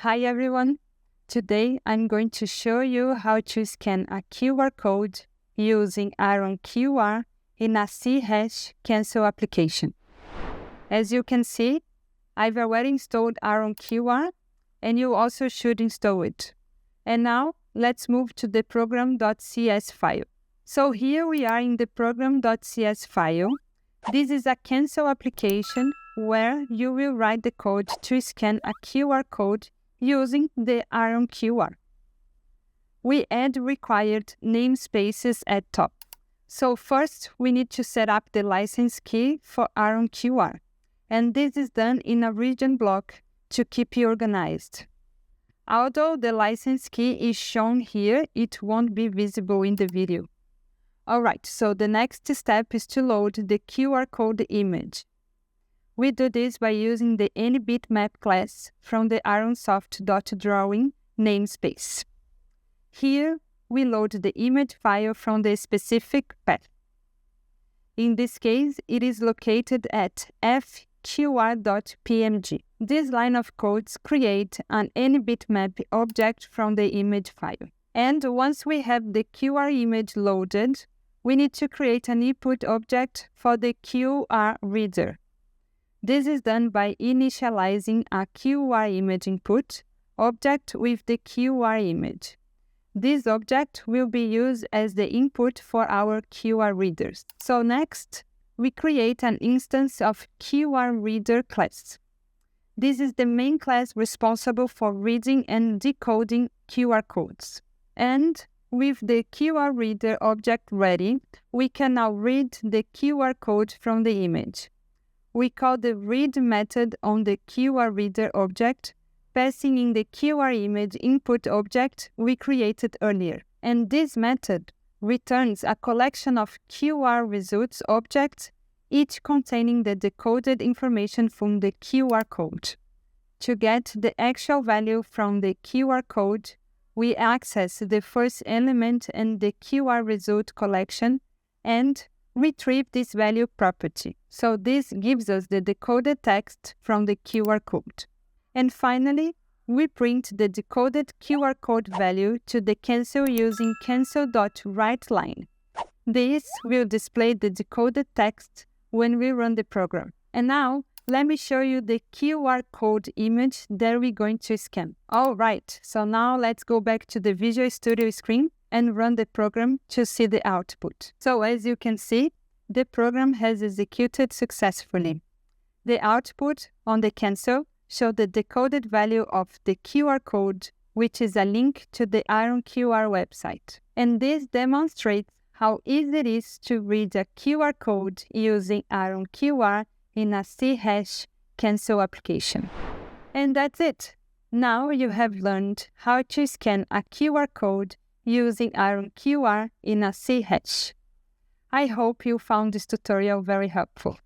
Hi everyone! Today I'm going to show you how to scan a QR code using IronQR in a C# cancel application. As you can see, I've already installed IronQR and you also should install it. And now let's move to the program.cs file. So here we are in the program.cs file. This is a cancel application where you will write the code to scan a QR code using the IronQR. We add required namespaces at top. So first, we need to set up the license key for IronQR. And this is done in a region block to keep you organized. Although the license key is shown here, it won't be visible in the video. Alright, so the next step is to load the QR code image. We do this by using the anyBitmap class from the ironsoft.drawing namespace. Here, we load the image file from the specific path. In this case, it is located at fqr.pmg. This line of codes create an anyBitmap object from the image file. And once we have the QR image loaded, we need to create an input object for the QR reader. This is done by initializing a QR image input object with the QR image. This object will be used as the input for our QR readers. So next, we create an instance of QR reader class. This is the main class responsible for reading and decoding QR codes. And with the QR reader object ready, we can now read the QR code from the image. We call the read method on the QR reader object, passing in the QR image input object we created earlier. And this method returns a collection of QR results objects, each containing the decoded information from the QR code. To get the actual value from the QR code, we access the first element in the QR result collection and retrieve this value property. So this gives us the decoded text from the QR code. And finally, we print the decoded QR code value to the cancel using cancel.writeLine. This will display the decoded text when we run the program. And now, let me show you the QR code image that we're going to scan. Alright, so now let's go back to the Visual Studio screen and run the program to see the output. So as you can see, the program has executed successfully. The output on the cancel shows the decoded value of the QR code, which is a link to the IronQR website. And this demonstrates how easy it is to read a QR code using IronQR in a C# cancel application. And that's it. Now you have learned how to scan a QR code using IronQR in a C#. I hope you found this tutorial very helpful.